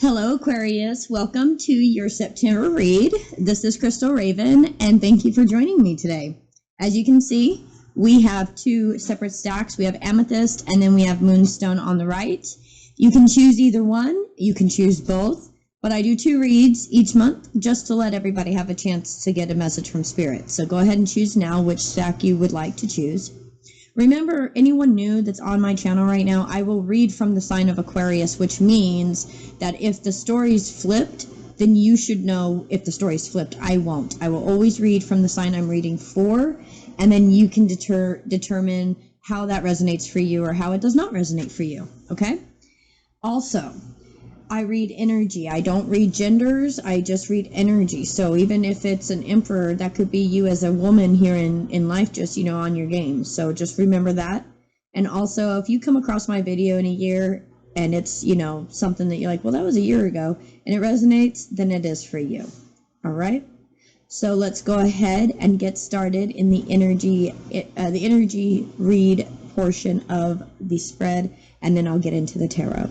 Hello, Aquarius. Welcome to your September read. This is Crystal Raven, and thank you for joining me today. As you can see, we have two separate stacks. We have Amethyst, and then we have Moonstone on the right. You can choose either one. You can choose both. But I do two reads each month just to let everybody have a chance to get a message from Spirit. So go ahead and choose now which stack you would like to choose. Remember, anyone new that's on my channel right now, I will read from the sign of Aquarius, which means that if the story's flipped, then you should know if the story's flipped. I won't. I will always read from the sign I'm reading for, and then you can determine how that resonates for you or how it does not resonate for you, okay? Also, I read energy. I don't read genders. I just read energy. So even if it's an emperor, that could be you as a woman here in life, just, on your game. So just remember that. And also, if you come across my video in a year and it's, something that you're like, well, that was a year ago, and it resonates, then it is for you. All right? So let's go ahead and get started in the energy read portion of the spread, and then I'll get into the tarot.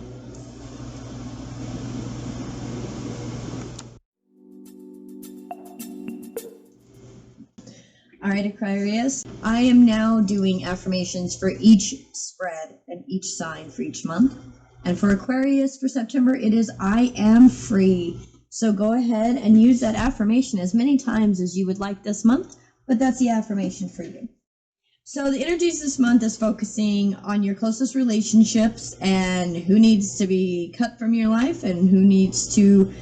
All right, Aquarius, I am now doing affirmations for each spread and each sign for each month. And for Aquarius for September, it is I am free. So go ahead and use that affirmation as many times as you would like this month, but that's the affirmation for you. So the energies this month is focusing on your closest relationships and who needs to be cut from your life and who needs to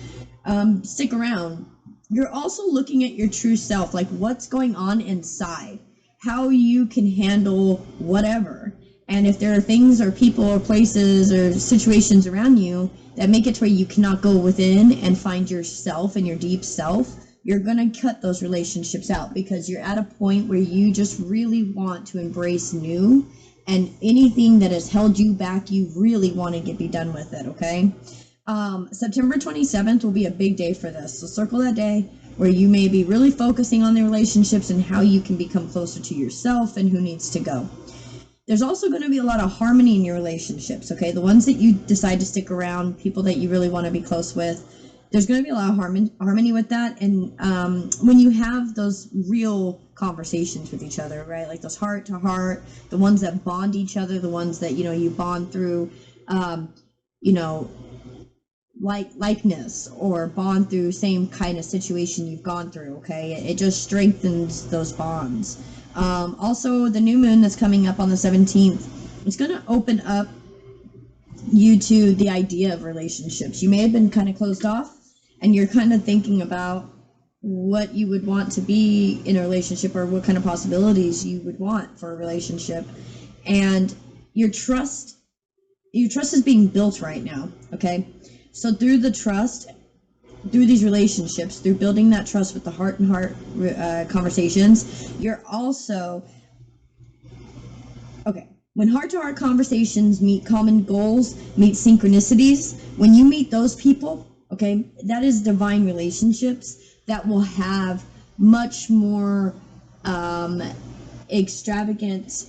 stick around. You're also looking at your true self, like what's going on inside, how you can handle whatever. And if there are things or people or places or situations around you that make it to where you cannot go within and find yourself and your deep self, you're going to cut those relationships out because you're at a point where you just really want to embrace new, and anything that has held you back, you really want to be done with it, okay? September 27th will be a big day for this. So circle that day where you may be really focusing on the relationships and how you can become closer to yourself and who needs to go. There's also going to be a lot of harmony in your relationships, okay? The ones that you decide to stick around, people that you really want to be close with, there's going to be a lot of harmony with that. And when you have those real conversations with each other, right? Like those heart to heart, the ones that bond each other, the ones that, you bond through, likeness or bond through same kind of situation you've gone through, okay? It just strengthens those bonds. Also, the new moon that's coming up on the 17th, it's going to open up you to the idea of relationships. You may have been kind of closed off, and you're kind of thinking about what you would want to be in a relationship or what kind of possibilities you would want for a relationship. And your trust is being built right now, okay? So through the trust, through these relationships, through building that trust with the heart-and-heart conversations, you're also, okay, when heart-to-heart conversations meet common goals, meet synchronicities, when you meet those people, okay, that is divine relationships that will have much more extravagant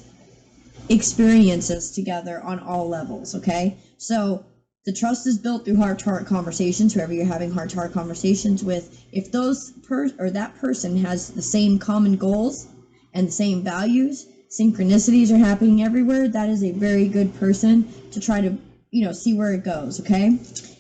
experiences together on all levels, okay? So the trust is built through heart-to-heart conversations, whoever you're having heart-to-heart conversations with. If that person has the same common goals and the same values, synchronicities are happening everywhere, that is a very good person to try to, see where it goes, okay?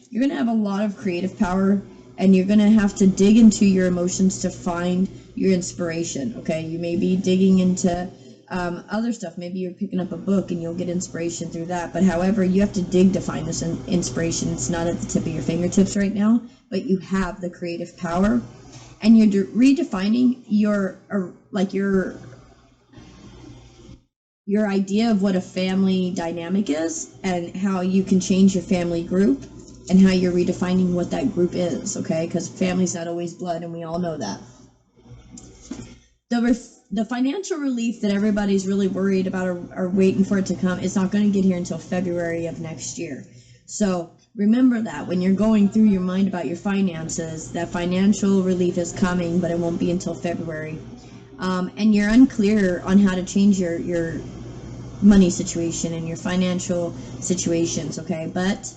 You're going to have a lot of creative power, and you're going to have to dig into your emotions to find your inspiration, okay? You may be digging into other stuff. Maybe you're picking up a book and you'll get inspiration through that. But however, you have to dig to find this inspiration. It's not at the tip of your fingertips right now, but you have the creative power, and you're redefining your idea of what a family dynamic is and how you can change your family group and how you're redefining what that group is, okay? Because family's not always blood, and we all know that. The financial relief that everybody's really worried about or waiting for it to come, it's not going to get here until February of next year. So remember that when you're going through your mind about your finances, that financial relief is coming, but it won't be until February. And you're unclear on how to change your money situation and your financial situations, okay? But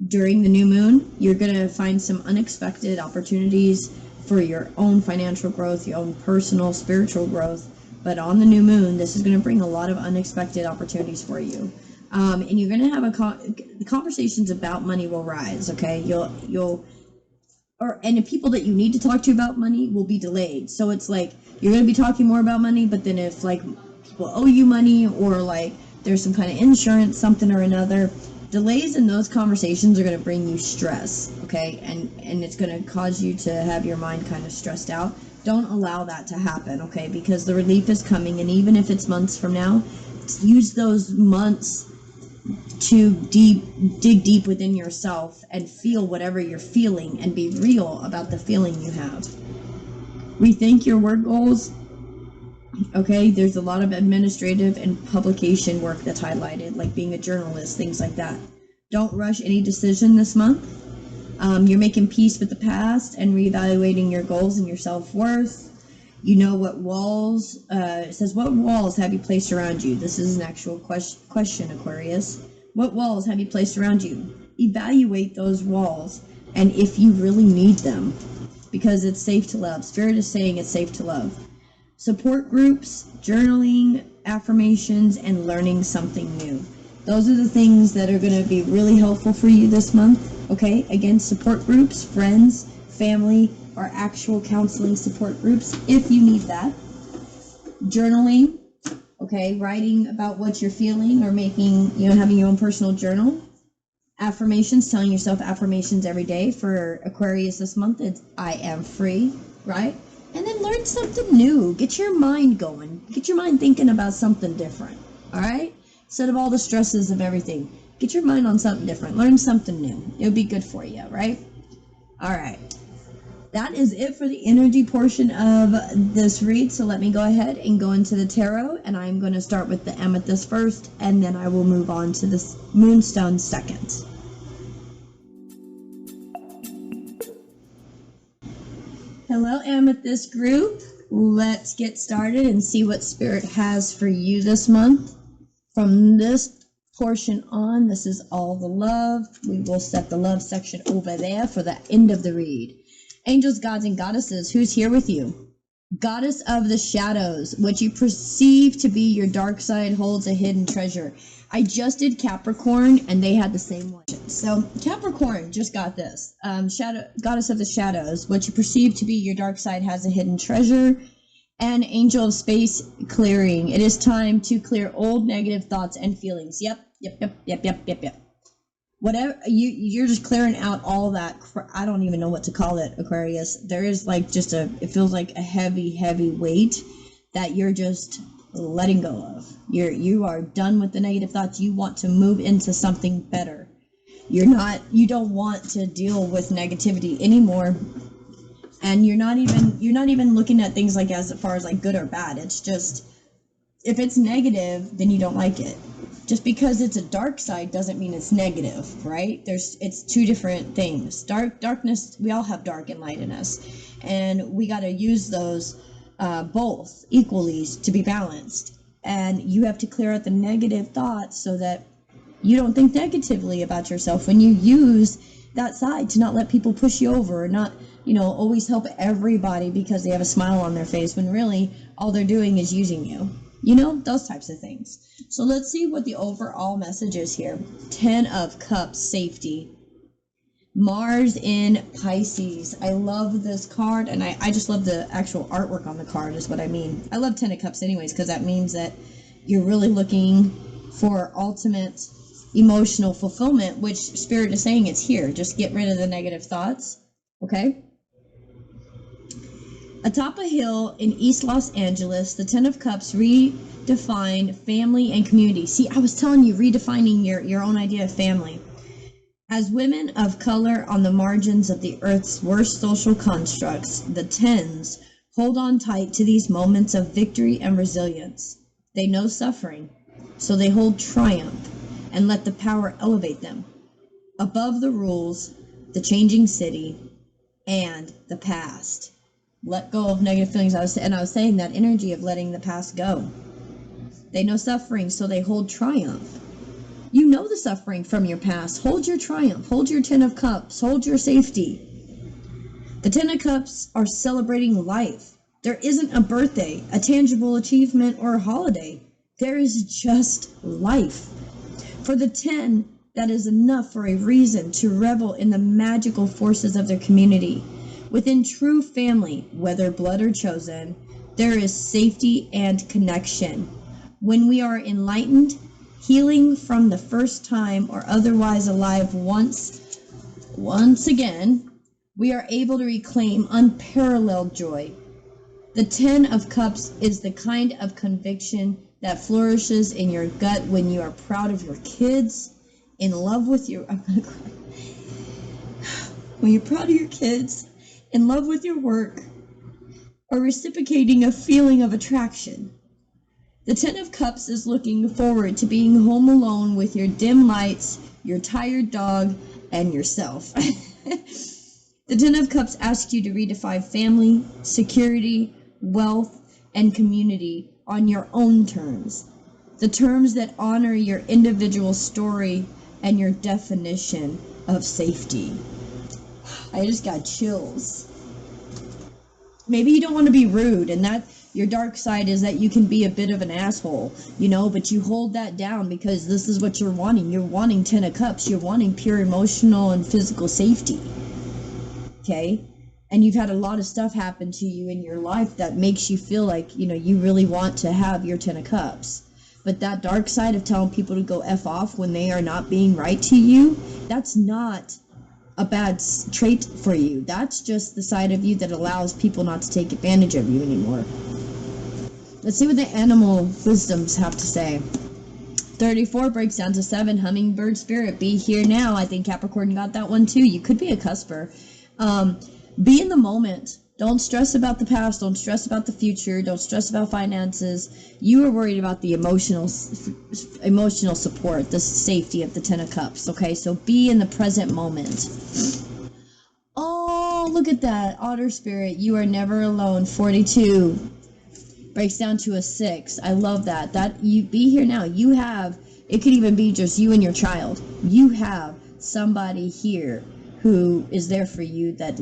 During the new moon, you're going to find some unexpected opportunities for your own financial growth, your own personal, spiritual growth. But on the new moon, this is going to bring a lot of unexpected opportunities for you. And you're going to have the conversations about money will rise. Okay, and the people that you need to talk to about money will be delayed. So it's like you're going to be talking more about money, but then if like people owe you money, or like there's some kind of insurance, something or another, delays in those conversations are going to bring you stress. Okay, and it's going to cause you to have your mind kind of stressed out. Don't allow that to happen. Okay, because the relief is coming, and even if it's months from now, use those months to dig deep within yourself and feel whatever you're feeling, and be real about the feeling you have. Rethink your work goals. Okay, there's a lot of administrative and publication work that's highlighted, like being a journalist, things like that. Don't rush any decision this month. You're making peace with the past and reevaluating your goals and your self-worth. You know what walls, it says, what walls have you placed around you? This is an actual question, Aquarius. What walls have you placed around you? Evaluate those walls, and if you really need them, because it's safe to love. Spirit is saying it's safe to love. Support groups, journaling, affirmations, and learning something new. Those are the things that are going to be really helpful for you this month. Okay, again, support groups, friends, family, or actual counseling support groups if you need that. Journaling, okay, writing about what you're feeling, or making, having your own personal journal. Affirmations, telling yourself affirmations every day. For Aquarius this month, it's I am free, right? And then learn something new. Get your mind going. Get your mind thinking about something different, all right? Instead of all the stresses of everything, get your mind on something different. Learn something new. It'll be good for you, right? All right. That is it for the energy portion of this read. So let me go ahead and go into the tarot, and I'm going to start with the Amethyst first, and then I will move on to this Moonstone second. Hello, Amethyst group. Let's get started and see what Spirit has for you this month. From this portion on, this is all the love. We will set the love section over there for the end of the read. Angels, gods, and goddesses, who's here with you? Goddess of the shadows, what you perceive to be your dark side holds a hidden treasure. I just did Capricorn, and they had the same one. So Capricorn just got this. Goddess of the shadows, what you perceive to be your dark side has a hidden treasure. And Angel of space clearing. It is time to clear old negative thoughts and feelings. Yep. Whatever, you're just clearing out all that. I don't even know what to call it, Aquarius. There is like just it feels like a heavy weight that you're just letting go of. You are done with the negative thoughts. You want to move into something better. You don't want to deal with negativity anymore. And you're not even looking at things like as far as like good or bad. It's just, if it's negative, then you don't like it. Just because it's a dark side doesn't mean it's negative, right? It's two different things. Darkness, we all have dark and light in us, and we got to use those both equally to be balanced. And you have to clear out the negative thoughts so that you don't think negatively about yourself when you use that side to not let people push you over, or not, always help everybody because they have a smile on their face when really all they're doing is using you. Those types of things. So let's see what the overall message is here. 10 of Cups, safety. Mars in Pisces. I love this card, and I just love the actual artwork on the card is what I mean. I love 10 of Cups anyways, because that means that you're really looking for ultimate emotional fulfillment, which Spirit is saying it's here. Just get rid of the negative thoughts, okay? Atop a hill in East Los Angeles, the 10 of Cups redefine family and community. See, I was telling you, redefining your own idea of family. As women of color on the margins of the Earth's worst social constructs, the 10s hold on tight to these moments of victory and resilience. They know suffering, so they hold triumph and let the power elevate them above the rules, the changing city, and the past. Let go of negative feelings. I was saying that energy of letting the past go. They know suffering, so they hold triumph. You know the suffering from your past. Hold your triumph. Hold your Ten of Cups. Hold your safety. The Ten of Cups are celebrating life. There isn't a birthday, a tangible achievement, or a holiday. There is just life. For the 10, that is enough for a reason to revel in the magical forces of their community. Within true family, whether blood or chosen, there is safety and connection. When we are enlightened, healing from the first time, or otherwise alive once again, we are able to reclaim unparalleled joy. The Ten of Cups is the kind of conviction that flourishes in your gut when you are proud of your kids, in love with your... I'm gonna cry. When you're proud of your kids, in love with your work, or reciprocating a feeling of attraction. The Ten of Cups is looking forward to being home alone with your dim lights, your tired dog, and yourself. The Ten of Cups asks you to redefine family, security, wealth, and community on your own terms. The terms that honor your individual story and your definition of safety. I just got chills. Maybe you don't want to be rude, and that your dark side is that you can be a bit of an asshole, but you hold that down because this is what you're wanting. You're wanting Ten of Cups. You're wanting pure emotional and physical safety. Okay? And you've had a lot of stuff happen to you in your life that makes you feel like, you really want to have your Ten of Cups. But that dark side of telling people to go F off when they are not being right to you, that's not a bad trait for you. That's just the side of you that allows people not to take advantage of you anymore. Let's see what the animal wisdoms have to say. 34 breaks down to 7. Hummingbird spirit, be here now. I think Capricorn got that one too. You could be a cusper. Be in the moment. Don't stress about the past. Don't stress about the future. Don't stress about finances. You are worried about the emotional support, the safety of the Ten of Cups. Okay, so be in the present moment. Oh, look at that. Otter spirit, you are never alone. 42 breaks down to a 6. I love that. That you be here now. You have, it could even be just you and your child. You have somebody here who is there for you, that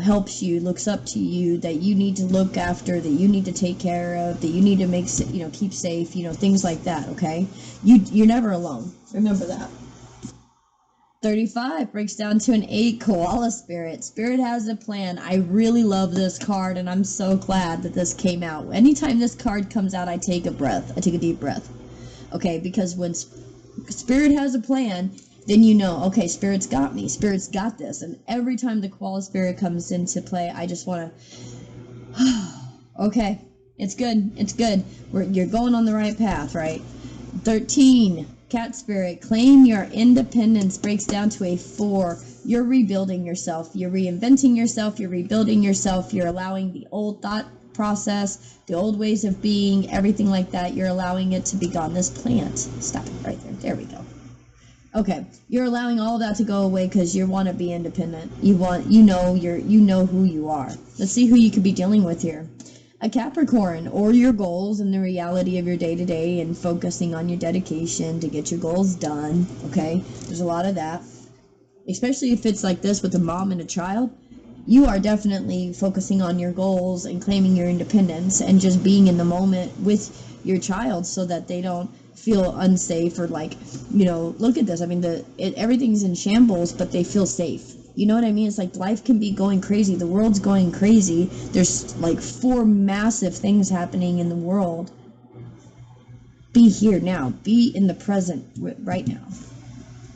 helps you, looks up to you, that you need to look after, that you need to take care of, that you need to make keep safe, things like that. Okay, you're never alone. Remember that. 35 breaks down to an 8. Koala spirit. Spirit has a plan. I really love this card, and I'm so glad that this came out. Anytime this card comes out, I take a breath. I take a deep breath. Okay, because when Spirit has a plan, then okay, Spirit's got me. Spirit's got this. And every time the koala spirit comes into play, I just want to, okay, it's good. It's good. You're going on the right path, right? 13, cat spirit, claim your independence, breaks down to a 4. You're rebuilding yourself. You're reinventing yourself. You're rebuilding yourself. You're allowing the old thought process, the old ways of being, everything like that. You're allowing it to be gone. This plant, stop it right there. There we go. Okay, you're allowing all that to go away because you want to be independent. You know who you are. Let's see who you could be dealing with here. A Capricorn, or your goals and the reality of your day-to-day and focusing on your dedication to get your goals done. Okay, there's a lot of that. Especially if it's like this with a mom and a child. You are definitely focusing on your goals and claiming your independence and just being in the moment with your child so that they don't feel unsafe or look at this. I mean, everything's in shambles, but they feel safe. You know what I mean? It's like life can be going crazy. The world's going crazy. There's 4 massive things happening in the world. Be here now. Be in the present right now.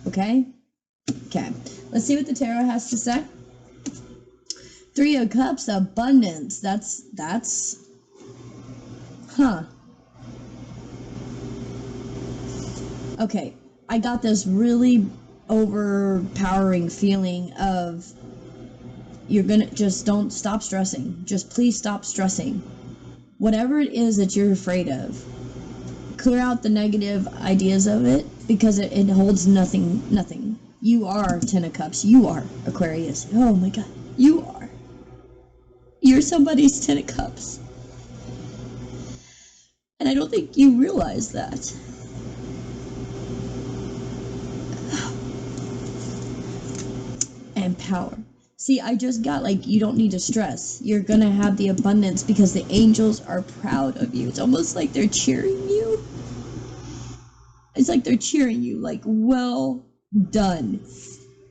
Okay? Okay. Let's see what the tarot has to say. 3 of Cups, abundance. That's okay, I got this really overpowering feeling of you're gonna just don't stop stressing. Just please stop stressing. Whatever it is that you're afraid of, clear out the negative ideas of it because it holds nothing. You are Ten of Cups. You are Aquarius. Oh my God, you are. You're somebody's Ten of Cups. And I don't think you realize that. and power. See, I just got like, you don't need to stress. You're gonna have the abundance because the angels are proud of you. It's almost like they're cheering you. It's like they're cheering you, like, well done.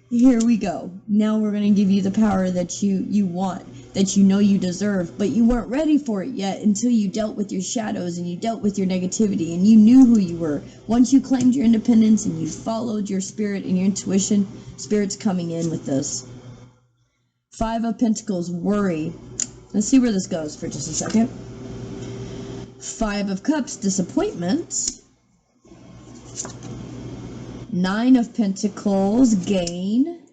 Here we go. Now we're going to give you the power that you want, that you know you deserve, but you weren't ready for it yet until you dealt with your shadows and you dealt with your negativity and you knew who you were. Once you claimed your independence and you followed your spirit and your intuition, Spirit's coming in with this. 5 of Pentacles, worry. Let's see where this goes for just a second. 5 of Cups, disappointment. 9 of Pentacles, gain.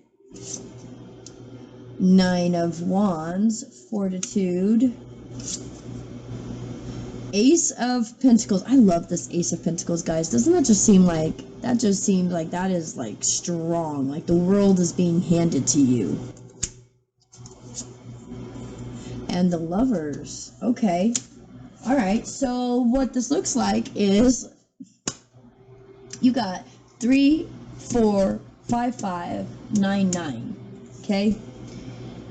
9 of Wands, fortitude. Ace of Pentacles. I love this Ace of Pentacles, guys. Doesn't that just seem like, that just seems like that is like strong, like the world is being handed to you. And the Lovers. Okay. All right. So what this looks like is you got 3, 4, 5, 5, 9, 9. Okay?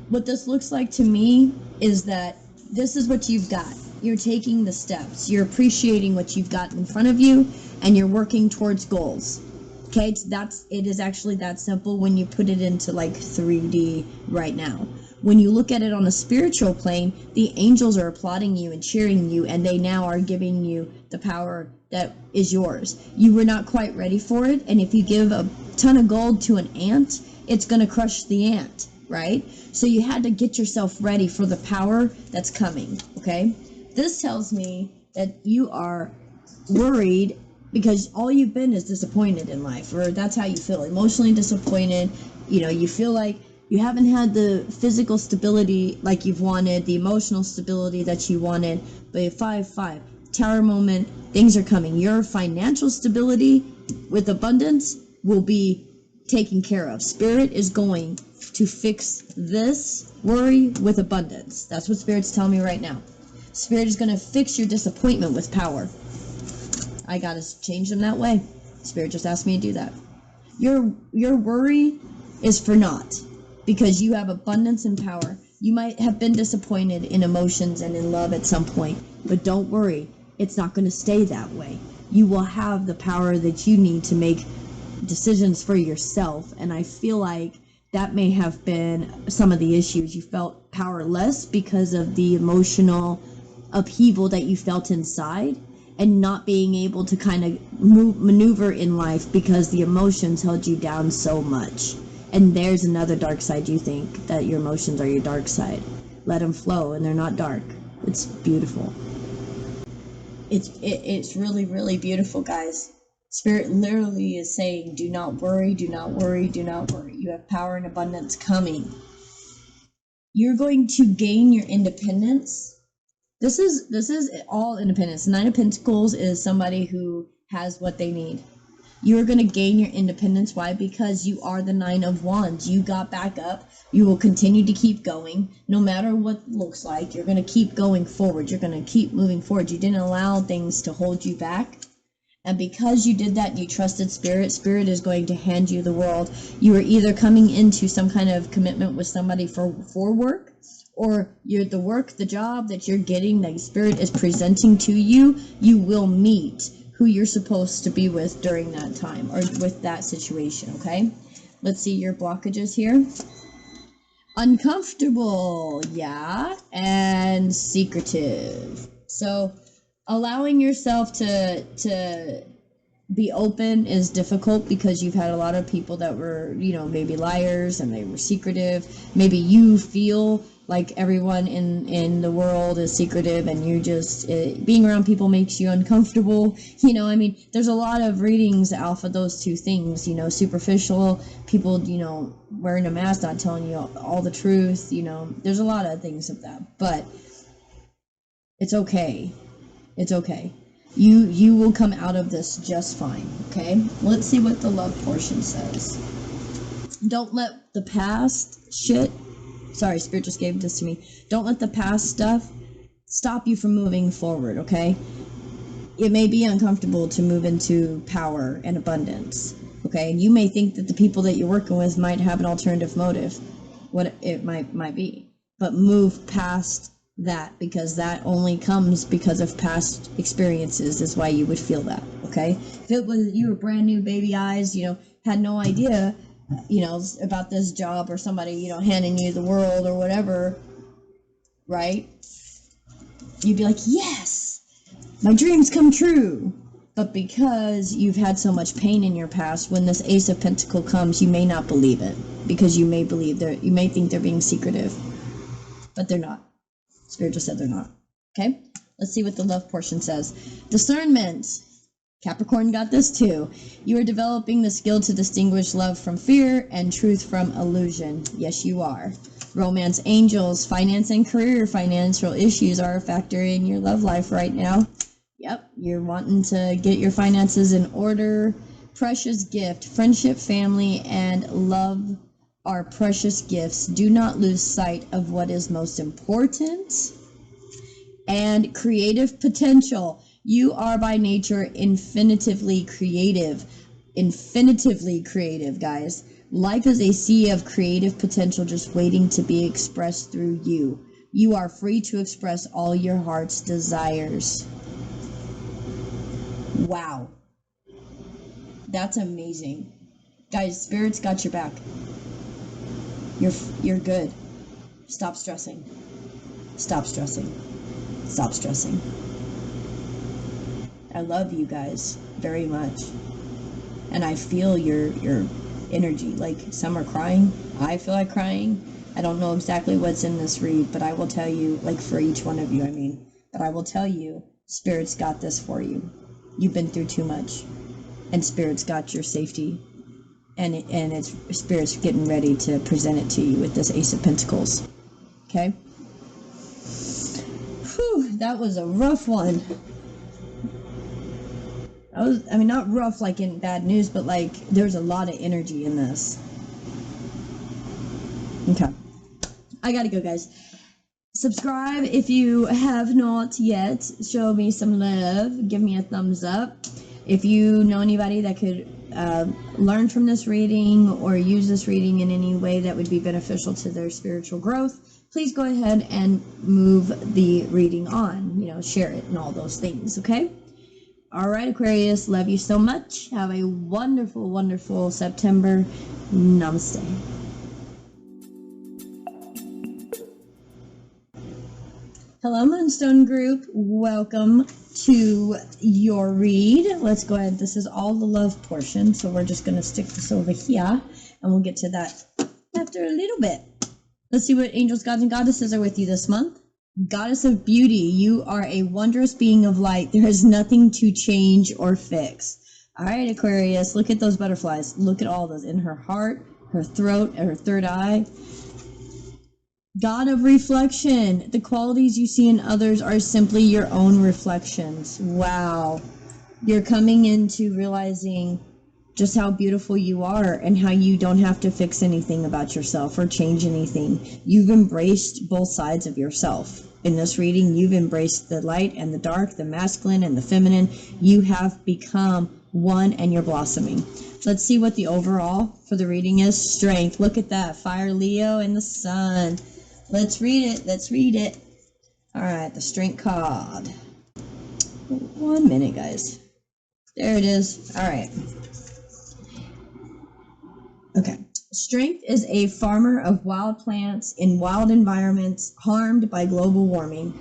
What this looks like to me is that this is what you've got. You're taking the steps. You're appreciating what you've got in front of you, and you're working towards goals. Okay? It is actually that simple when you put it into like 3D right now. When you look at it on a spiritual plane, the angels are applauding you and cheering you, and they now are giving you the power that is yours. You were not quite ready for it, and if you give a ton of gold to an ant, it's going to crush the ant, right? So you had to get yourself ready for the power that's coming, okay? This tells me that you are worried because all you've been is disappointed in life, or that's how you feel, emotionally disappointed. You know, you feel like you haven't had the physical stability like you've wanted, the emotional stability that you wanted. But 5-5, Tower moment, things are coming. Your financial stability with abundance will be taken care of. Spirit is going to fix this worry with abundance. That's what Spirit's telling me right now. Spirit is going to fix your disappointment with power. I got to change them that way. Spirit just asked me to do that. Your worry is for naught, because you have abundance and power. You might have been disappointed in emotions and in love at some point, but don't worry. It's not going to stay that way. You will have the power that you need to make decisions for yourself, and I feel like that may have been some of the issues. You felt powerless because of the emotional upheaval that you felt inside, and not being able to kind of maneuver in life because the emotions held you down so much. And there's another dark side. You think that your emotions are your dark side. Let them flow, and they're not dark. It's beautiful. It's really, really beautiful, guys. Spirit literally is saying, do not worry, do not worry, do not worry. You have power and abundance coming. You're going to gain your independence. This is all independence. 9 of Pentacles is somebody who has what they need. You are going to gain your independence. Why? Because you are the 9 of Wands. You got back up. You will continue to keep going. No matter what it looks like, you're going to keep going forward. You're going to keep moving forward. You didn't allow things to hold you back. And because you did that and you trusted Spirit, Spirit is going to hand you the world. You are either coming into some kind of commitment with somebody for work, or the job that you're getting, that Spirit is presenting to you, you will meet who you're supposed to be with during that time, or with that situation, okay? Let's see your blockages here. Uncomfortable, yeah, and secretive. So allowing yourself to be open is difficult because you've had a lot of people that were, maybe liars, and they were secretive. Maybe you feel like everyone in the world is secretive, and you just, being around people makes you uncomfortable. There's a lot of readings off of those two things, superficial people, wearing a mask, not telling you all the truth, there's a lot of things of that, but it's okay. It's okay. You will come out of this just fine, okay? Let's see what the love portion says. Don't let the past shit, sorry, Spirit just gave this to me. Don't let the past stuff stop you from moving forward, okay? It may be uncomfortable to move into power and abundance, okay? Okay, and you may think that the people that you're working with might have an alternative motive, what it might be, but move past that, because that only comes because of past experiences is why you would feel that. Okay, if it was you were brand new baby eyes, had no idea, about this job, or somebody, handing you the world or whatever, right? You'd be like, yes, my dreams come true. But because you've had so much pain in your past, when this Ace of Pentacles comes, you may not believe it, because you may think they're being secretive, but they're not. Spirit just said they're not. Okay, let's see what the love portion says. Discernment. Capricorn got this too. You are developing the skill to distinguish love from fear and truth from illusion. Yes, you are. Romance angels. Finance and career. Financial issues are a factor in your love life right now. Yep, you're wanting to get your finances in order. Precious gift. Friendship, family, and love are precious gifts. Do not lose sight of what is most important. And creative potential. You are by nature infinitively creative. Infinitively creative, guys. Life is a sea of creative potential just waiting to be expressed through you. You are free to express all your heart's desires. Wow. That's amazing. Guys, Spirit's got your back. You're good. Stop stressing. Stop stressing. Stop stressing. I love you guys very much. And I feel your energy. Like, some are crying. I feel like crying. I don't know exactly what's in this read, but I will tell you, like for each one of you, but I will tell you, Spirit's got this for you. You've been through too much. And Spirit's got your safety. And Spirit's getting ready to present it to you with this Ace of Pentacles. Okay? Whew, that was a rough one. Not rough like in bad news, but like there's a lot of energy in this. Okay. I gotta go, guys. Subscribe if you have not yet. Show me some love. Give me a thumbs up. If you know anybody that could learn from this reading or use this reading in any way that would be beneficial to their spiritual growth, please go ahead and move the reading on. Share it and all those things, okay? All right, Aquarius, love you so much. Have a wonderful, wonderful September. Namaste. Hello, Moonstone group. Welcome to your read. Let's go ahead. This is all the love portion, so we're just going to stick this over here, and we'll get to that after a little bit. Let's see what angels, gods, and goddesses are with you this month. Goddess of beauty, you are a wondrous being of light. There is nothing to change or fix. All right, Aquarius, look at those butterflies. Look at all those in her heart, her throat, and her third eye. God of reflection, the qualities you see in others are simply your own reflections. Wow. You're coming into realizing just how beautiful you are and how you don't have to fix anything about yourself or change anything. You've embraced both sides of yourself. In this reading, you've embraced the light and the dark, the masculine and the feminine. You have become one and you're blossoming. Let's see what the overall for the reading is. Strength. Look at that. Fire, Leo, and the sun. Let's read it. Let's read it. All right, the strength card. 1 minute, guys. There it is. All right. Okay. Strength is a farmer of wild plants in wild environments harmed by global warming.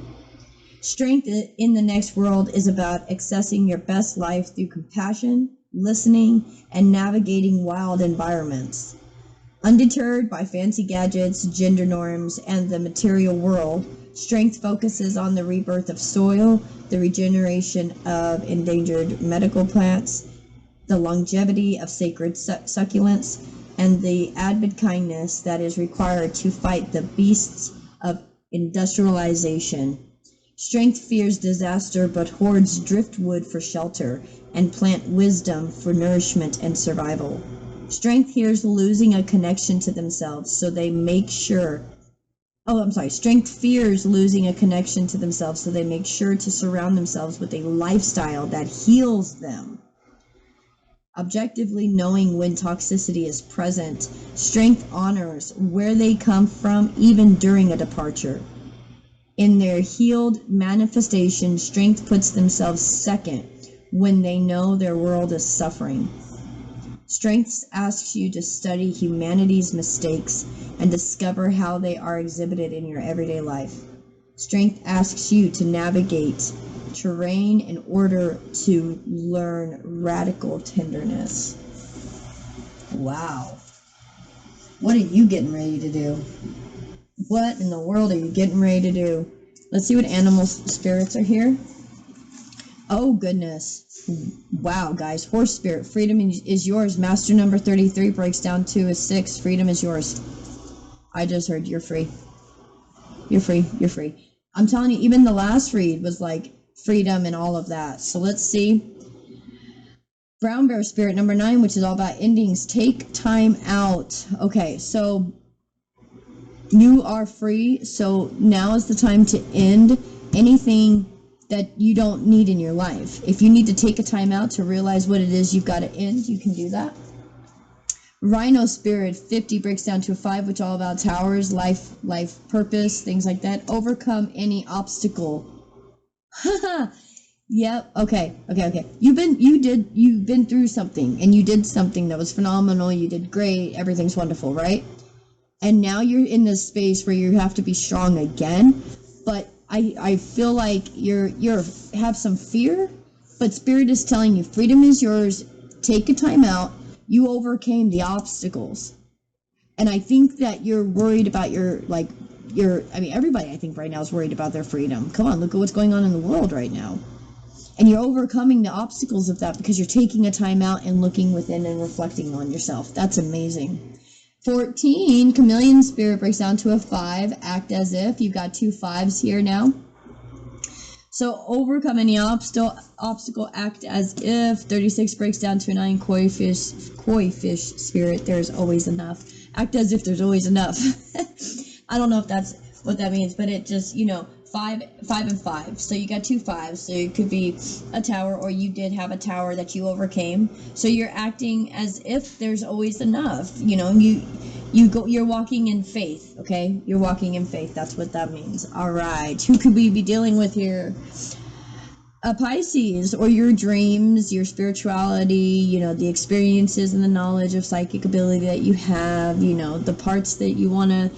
Strength in the next world is about accessing your best life through compassion, listening, and navigating wild environments. Undeterred by fancy gadgets, gender norms, and the material world, strength focuses on the rebirth of soil, the regeneration of endangered medical plants, the longevity of sacred succulents, and the added kindness that is required to fight the beasts of industrialization. Strength fears disaster but hoards driftwood for shelter and plant wisdom for nourishment and survival. Strength fears losing a connection to themselves, so they make sure Strength fears losing a connection to themselves, so they make sure to surround themselves with a lifestyle that heals them. objectively knowing when toxicity is present. Strength honors where they come from even during a departure. In their healed manifestation, strength puts themselves second when they know their world is suffering. Strength asks you to study humanity's mistakes and discover how they are exhibited in your everyday life. Strength asks you to navigate terrain in order to learn radical tenderness. Wow. What are you getting ready to do? What in the world are you getting ready to do? Let's see what animal spirits are here. Oh, goodness. Wow, guys. Horse spirit. Freedom is yours. Master number 33 breaks down to a 6. Freedom is yours. I just heard you're free. You're free. You're free. I'm telling you, even the last read was like freedom and all of that. So let's see. Brown bear spirit number 9, which is all about endings. Take time out. Okay, so you are free. So now is the time to end anything that you don't need in your life. If you need to take a time out to realize what it is you've got to end, you can do that. Rhino spirit 50 breaks down to a 5, which is all about towers, life purpose, things like that. Overcome any obstacle. Yep. Okay. You've been through something, and you did something that was phenomenal. You did great. Everything's wonderful, right? And now you're in this space where you have to be strong again. But I feel like you're have some fear, but Spirit is telling you freedom is yours. Take a time out. You overcame the obstacles. And I think that you're worried about everybody I think right now is worried about their freedom. Come on, look at what's going on in the world right now. And you're overcoming the obstacles of that because you're taking a time out and looking within and reflecting on yourself. That's amazing. 14, chameleon spirit breaks down to a 5. Act as if. You've got 2 5s here now. So overcome any obstacle, act as if. 36 breaks down to a 9. Koi fish spirit, there's always enough. Act as if there's always enough. I don't know if that's what that means, but it just, 5 and 5. So you got 2 5s. So it could be a tower, or you did have a tower that you overcame. So you're acting as if there's always enough. You're walking in faith, okay? You're walking in faith. That's what that means. All right. Who could we be dealing with here? A Pisces, or your dreams, your spirituality, the experiences and the knowledge of psychic ability that you have, the parts that you want to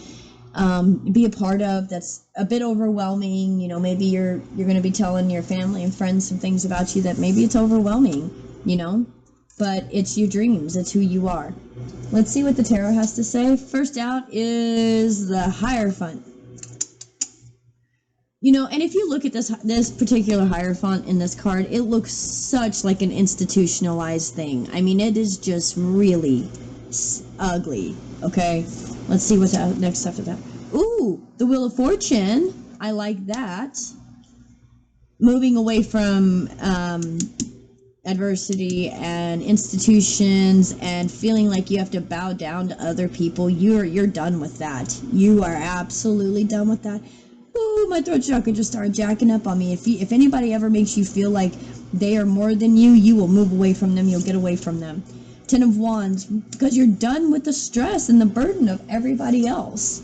be a part of that's a bit overwhelming. Maybe you're going to be telling your family and friends some things about you that maybe it's overwhelming, but it's your dreams. It's who you are. Let's see what the tarot has to say. First out is the Hierophant. And if you look at this particular Hierophant in this card, it looks such like an institutionalized thing. I mean, it is just really ugly, okay? Let's see what's next after that. Ooh, the Wheel of Fortune. I like that. Moving away from adversity and institutions and feeling like you have to bow down to other people. You're done with that. You are absolutely done with that. Ooh, my throat chakra just started jacking up on me. If anybody ever makes you feel like they are more than you, you will move away from them. You'll get away from them. 10 of Wands, because you're done with the stress and the burden of everybody else.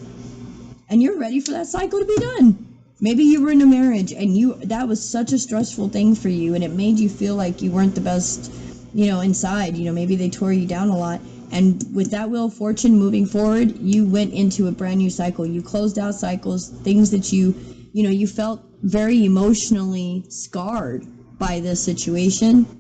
And you're ready for that cycle to be done. Maybe you were in a marriage and that was such a stressful thing for you, and it made you feel like you weren't the best, inside. Maybe they tore you down a lot. And with that Wheel of Fortune moving forward, you went into a brand new cycle. You closed out cycles, things that you felt very emotionally scarred by this situation.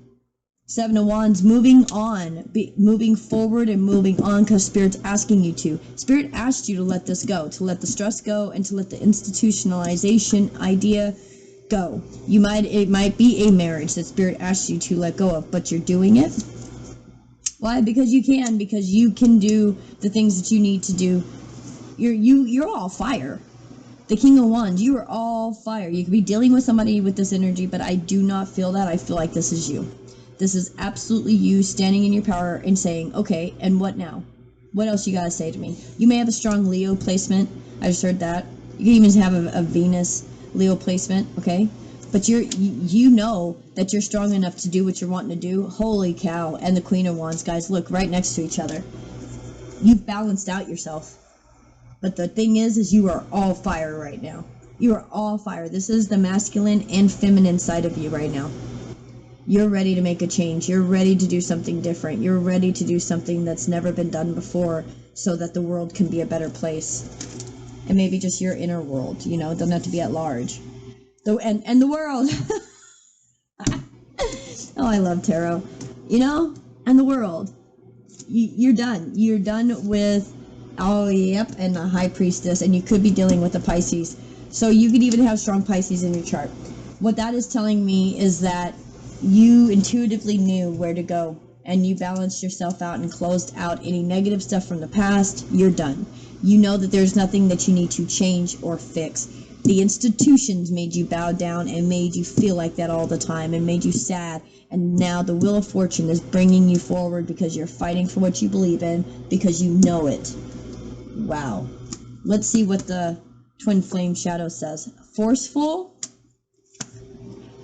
7 of Wands, moving on, moving forward and moving on because Spirit's asking you to. Spirit asked you to let this go, to let the stress go, and to let the institutionalization idea go. It might be a marriage that Spirit asked you to let go of, but you're doing it. Why? Because you can do the things that you need to do. You're all fire. The King of Wands, you are all fire. You could be dealing with somebody with this energy, but I do not feel that. I feel like this is you. This is absolutely you standing in your power and saying, okay, and what now? What else you got to say to me? You may have a strong Leo placement. I just heard that. You can even have a Venus Leo placement, okay? But you know that you're strong enough to do what you're wanting to do. Holy cow. And the Queen of Wands, guys, look right next to each other. You've balanced out yourself. But the thing is you are all fire right now. You are all fire. This is the masculine and feminine side of you right now. You're ready to make a change. You're ready to do something different. You're ready to do something that's never been done before so that the world can be a better place. And maybe just your inner world, you know, it doesn't have to be at large. And the world. Oh, I love tarot. You know, and the world. You're done. You're done with, oh, yep, and the High Priestess, and you could be dealing with a Pisces. So you could even have strong Pisces in your chart. What that is telling me is that you intuitively knew where to go, and you balanced yourself out and closed out any negative stuff from the past. You're done. You know that there's nothing that you need to change or fix. The institutions made you bow down and made you feel like that all the time and made you sad. And now the Wheel of Fortune is bringing you forward because you're fighting for what you believe in, because you know it. Wow. Let's see what the Twin Flame Shadow says. Forceful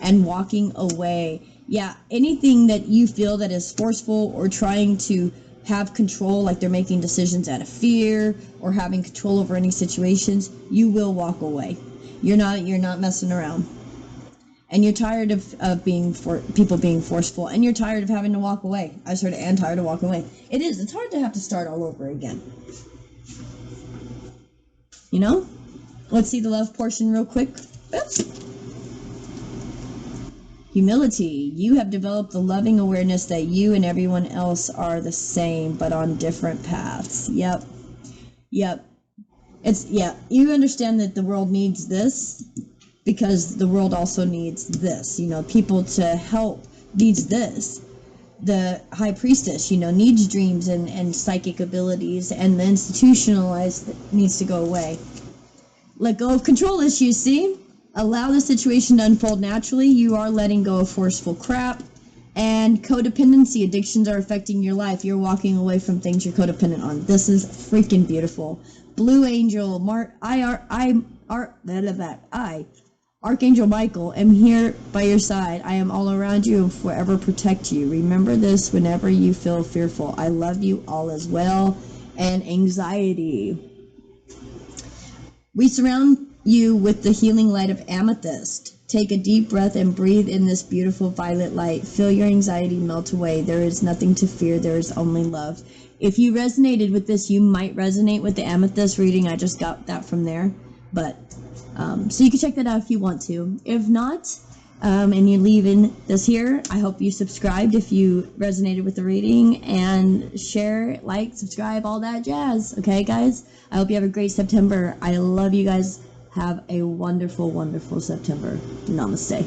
and walking away. Yeah, anything that you feel that is forceful or trying to have control, like they're making decisions out of fear or having control over any situations, you will walk away. You're not messing around. And you're tired of people being forceful, and you're tired of having to walk away. I sort of am tired of walking away. It's hard to have to start all over again. You know? Let's see the love portion real quick. Oops. Humility. You have developed the loving awareness that you and everyone else are the same, but on different paths. Yep. You understand that the world needs this because the world also needs this. You know, people to help needs this. The High Priestess, you know, needs dreams and psychic abilities, and the institutionalized needs to go away. Let go of control issues, see? Allow the situation to unfold naturally. You are letting go of forceful crap. And codependency addictions are affecting your life. You're walking away from things you're codependent on. This is freaking beautiful. Blue Angel, Archangel Michael, am here by your side. I am all around you and forever protect you. Remember this whenever you feel fearful. I love you all as well. And anxiety. We surround you with the healing light of Amethyst. Take a deep breath and breathe in this beautiful violet light. Feel your anxiety melt away. There is nothing to fear. There is only love. If you resonated with this, you might resonate with the Amethyst reading. I just got that from there. But so you can check that out if you want to. If not, and you're leaving this here, I hope you subscribed if you resonated with the reading, and share, like, subscribe, all that jazz. Okay, guys? I hope you have a great September. I love you guys. Have a wonderful, wonderful September. Namaste.